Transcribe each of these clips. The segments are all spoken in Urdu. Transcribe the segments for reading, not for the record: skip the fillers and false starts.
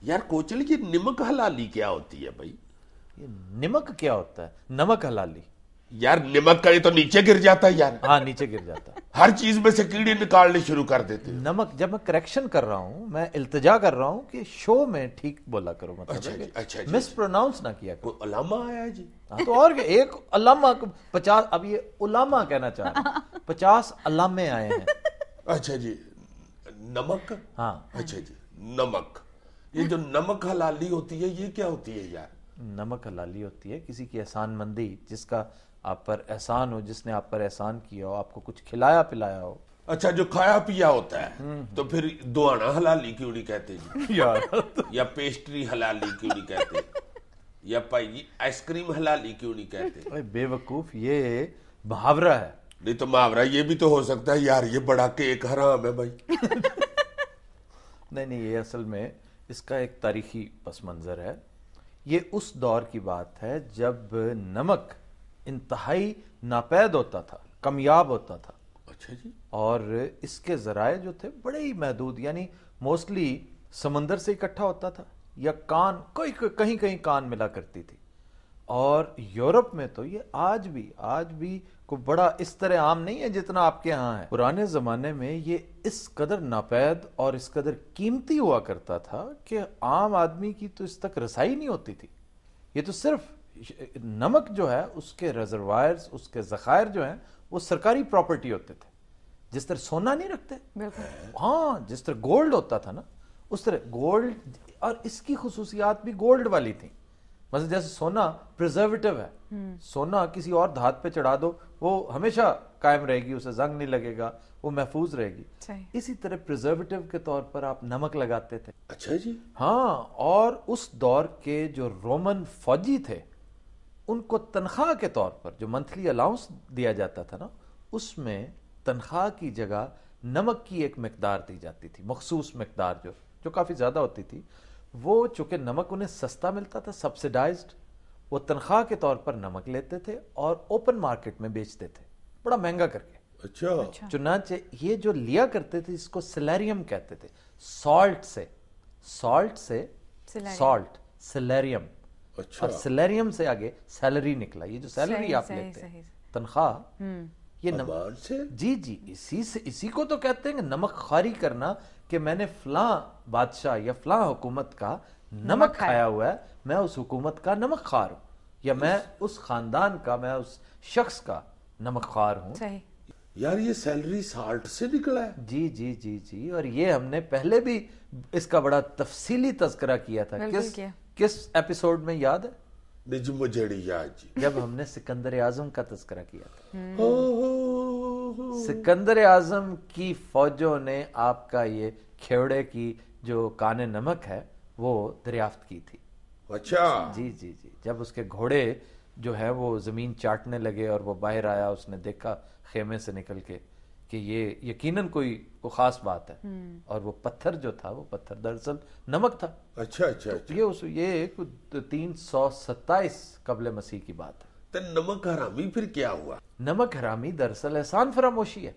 یار کوچل یہ نمک حلالی کیا ہوتی ہے بھائی؟ یہ نمک کیا ہوتا ہے؟ نمک حلالی یار نمک کا یہ تو نیچے گر جاتا ہے یار، ہاں نیچے گر جاتا ہے ہر چیز میں سے کیڑے نکالنے شروع کر دیتے ہیں۔ نمک۔ جب میں کریکشن کر رہا ہوں، میں التجا کر رہا ہوں کہ شو میں ٹھیک بولا کرو، اچھا جی، مطلب اچھا جی، مس پروناؤنس نہ کیا کرو۔ کوئی علامہ آیا ہے جی؟ ہاں تو اور ایک علامہ 50، اب یہ علامہ کہنا چاہ رہا ہوں، 50 علامے آئے ہیں۔ اچھا جی، نمک، ہاں اچھا جی نمک، یہ جو نمک حلالی ہوتی ہے یہ کیا ہوتی ہے یار؟ نمک حلالی ہوتی ہے کسی کی احسان مندی، جس کا آپ پر احسان ہو، جس نے آپ پر احسان کیا ہو، آپ کو کچھ کھلایا پلایا ہو۔ اچھا جو کھایا پیا ہوتا ہے تو پھر دوانا حلالی کیوں نہیں کہتے جی؟ یار یا پیسٹری حلالی کیوں نہیں کہتے؟ یا پائی آئس کریم حلالی کیوں نہیں کہتے؟ بے وقوف، یہ محاورہ ہے۔ نہیں تو محاورہ یہ بھی تو ہو سکتا ہے یار یہ بڑا کیک حرام ہے بھائی۔ نہیں یہ اصل میں اس کا ایک تاریخی پس منظر ہے۔ یہ اس دور کی بات ہے جب نمک انتہائی ناپید ہوتا تھا، کمیاب ہوتا تھا، اچھا جی، اور اس کے ذرائع جو تھے بڑے ہی محدود، یعنی موسٹلی سمندر سے اکٹھا ہوتا تھا یا کان، کہیں کہیں کان ملا کرتی تھی۔ اور یورپ میں تو یہ آج بھی کوئی بڑا اس طرح عام نہیں ہے جتنا آپ کے ہاں ہے۔ پرانے زمانے میں یہ اس قدر ناپید اور اس قدر قیمتی ہوا کرتا تھا کہ عام آدمی کی تو اس تک رسائی نہیں ہوتی تھی۔ یہ تو صرف نمک جو ہے اس کے ریزروائرز، اس کے ذخائر جو ہیں وہ سرکاری پراپرٹی ہوتے تھے۔ جس طرح سونا نہیں رکھتے، ہاں جس طرح گولڈ ہوتا تھا نا، اس طرح گولڈ، اور اس کی خصوصیات بھی گولڈ والی تھیں۔ مثلا جیسے سونا پریزرویٹو ہے، سونا کسی اور دھات پہ چڑھا دو وہ ہمیشہ قائم رہے گی، اسے زنگ نہیں لگے گا، وہ محفوظ رہے گی۔ اسی طرح پریزرویٹو کے طور پر آپ نمک لگاتے تھے۔ اچھا جی، ہاں، اور اس دور کے جو رومن فوجی تھے ان کو تنخواہ کے طور پر جو منتھلی الاؤنس دیا جاتا تھا نا، اس میں تنخواہ کی جگہ نمک کی ایک مقدار دی جاتی تھی، مخصوص مقدار جو کافی زیادہ ہوتی تھی۔ وہ چونکہ نمک انہیں سستا ملتا تھا، سبسیڈائزڈ، وہ تنخواہ کے طور پر نمک لیتے تھے اور اوپن مارکیٹ میں بیچتے تھے بڑا مہنگا کر کے۔ اچھا چنانچہ یہ جو لیا کرتے تھے اس کو سلیریم کہتے تھے، سالٹ سے سالٹ، سلیریم، اچھا، اور سلیریم سے آگے سیلری نکلا۔ یہ جو سیلری آپ لیتے ہیں، تنخواہ، یہ امان سے، جی اسی کو تو کہتے ہیں کہ نمک خواری کرنا، کہ میں نے فلاں بادشاہ یا فلاں حکومت کا نمک کھایا ہوا ہے، میں اس حکومت کا نمک خوار ہوں، یا میں اس خاندان کا، میں اس شخص کا نمک خوار ہوں۔ یار یہ سیلری سالٹ سے نکلا ہے؟ جی، اور یہ ہم نے پہلے بھی اس کا بڑا تفصیلی تذکرہ کیا تھا۔ کس ایپیسوڈ میں یاد ہے؟ نجم جڑی یاد جی، جب ہم نے سکندر اعظم کا تذکرہ کیا تھا۔ سکندر اعظم کی فوجوں نے آپ کا یہ کھیوڑے کی جو کان نمک ہے وہ دریافت کی تھی۔ اچھا جی، جب اس کے گھوڑے جو ہے وہ زمین چاٹنے لگے اور وہ باہر آیا، اس نے دیکھا خیمے سے نکل کے کہ یہ یقیناً کوئی خاص بات ہے، اور وہ پتھر جو تھا، وہ پتھر دراصل نمک تھا۔ اچھا، یہ 327 قبل مسیح کی بات ہے۔ تو نمک حرامی پھر کیا ہوا؟ نمک حرامی دراصل احسان فراموشی ہے۔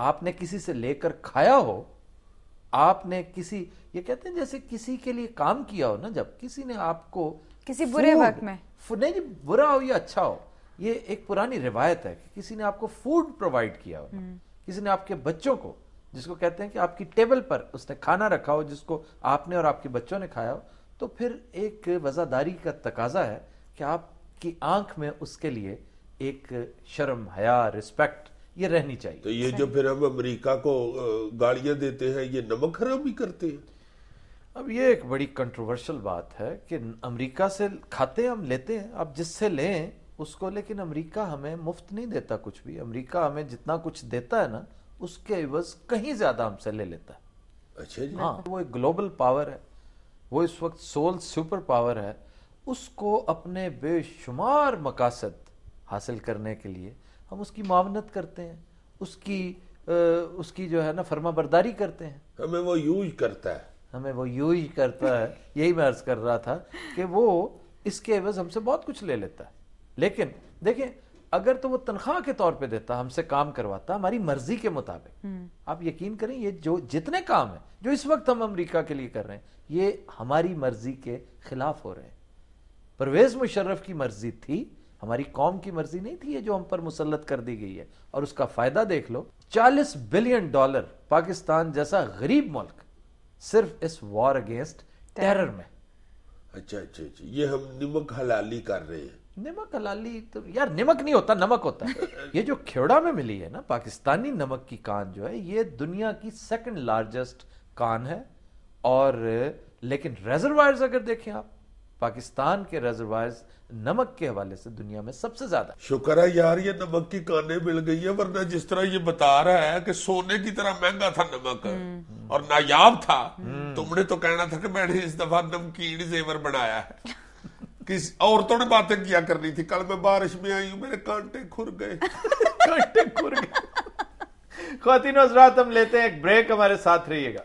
آپ نے کسی سے لے کر کھایا ہو، آپ نے یہ کہتے ہیں جیسے کسی کے لیے کام کیا ہو نا، جب کسی نے آپ کو کسی برے وقت میں، نہیں جی، برا ہو یا اچھا ہو، یہ ایک پرانی روایت ہے کہ کسی نے آپ کو فوڈ پرووائڈ کیا ہو، کسی نے آپ کے بچوں کو، جس کو کہتے ہیں کہ آپ کی ٹیبل پر اس نے کھانا رکھا ہو جس کو آپ نے اور آپ کے بچوں نے کھایا ہو، تو پھر ایک وفاداری کا تقاضا ہے کہ آپ کی آنکھ میں اس کے لیے ایک شرم، حیا، رسپیکٹ یہ رہنی چاہیے۔ تو یہ جو پھر ہم امریکہ کو گالیاں دیتے ہیں یہ نمک حرامی کرتے ہیں؟ اب یہ ایک بڑی کنٹروورشل بات ہے کہ امریکہ سے کھاتے ہم لیتے ہیں، آپ جس سے لیں اس کو، لیکن امریکہ ہمیں مفت نہیں دیتا کچھ بھی۔ امریکہ ہمیں جتنا کچھ دیتا ہے نا اس کے عوض کہیں زیادہ ہم سے لے لیتا ہے۔ اچھا جی، ہاں، وہ ایک گلوبل پاور ہے، وہ اس وقت سول سپر پاور ہے، اس کو اپنے بے شمار مقاصد حاصل کرنے کے لیے ہم اس کی معاونت کرتے ہیں، اس کی جو ہے نا فرما برداری کرتے ہیں۔ ہمیں وہ یوز کرتا ہے، یہی میں عرض کر رہا تھا کہ وہ اس کے عوض ہم سے بہت کچھ لے لیتا ہے۔ لیکن دیکھیں اگر تو وہ تنخواہ کے طور پہ دیتا، ہم سے کام کرواتا ہماری مرضی کے مطابق. آپ یقین کریں یہ جو جتنے کام ہیں جو اس وقت ہم امریکہ کے لیے کر رہے ہیں یہ ہماری مرضی کے خلاف ہو رہے ہیں. پرویز مشرف کی مرضی تھی، ہماری قوم کی مرضی نہیں تھی یہ جو ہم پر مسلط کر دی گئی ہے. اور اس کا فائدہ دیکھ لو، $40 بلین پاکستان جیسا غریب ملک صرف اس وار اگینسٹ ٹیرر میں. اچھا اچھا اچھا، یہ ہم نمک حلالی کر رہے ہیں. نمک حلالی تو یار نمک نہیں ہوتا، نمک ہوتا ہے. یہ جو کھیوڑا میں ملی ہے نا پاکستانی نمک کی کان جو ہے، یہ دنیا کی سیکنڈ لارجسٹ کان ہے. اور لیکن ریزروائرز اگر دیکھیں آپ، پاکستان کے ریزروائرز نمک کے حوالے سے دنیا میں سب سے زیادہ. شکر ہے یار یہ نمک کی کانیں مل گئی ہے، ورنہ جس طرح یہ بتا رہا ہے کہ سونے کی طرح مہنگا تھا نمک اور نایاب تھا، تم نے تو کہنا تھا کہ میں نے اس دفعہ نمکین زیور بنایا ہے. کس عورتوں نے باتیں کیا کرنی تھی. کل میں بارش میں آئی ہوں، میرے کانٹے کھر گئے. خواتین و حضرات، ہم لیتے ہیں ایک بریک، ہمارے ساتھ رہیے گا.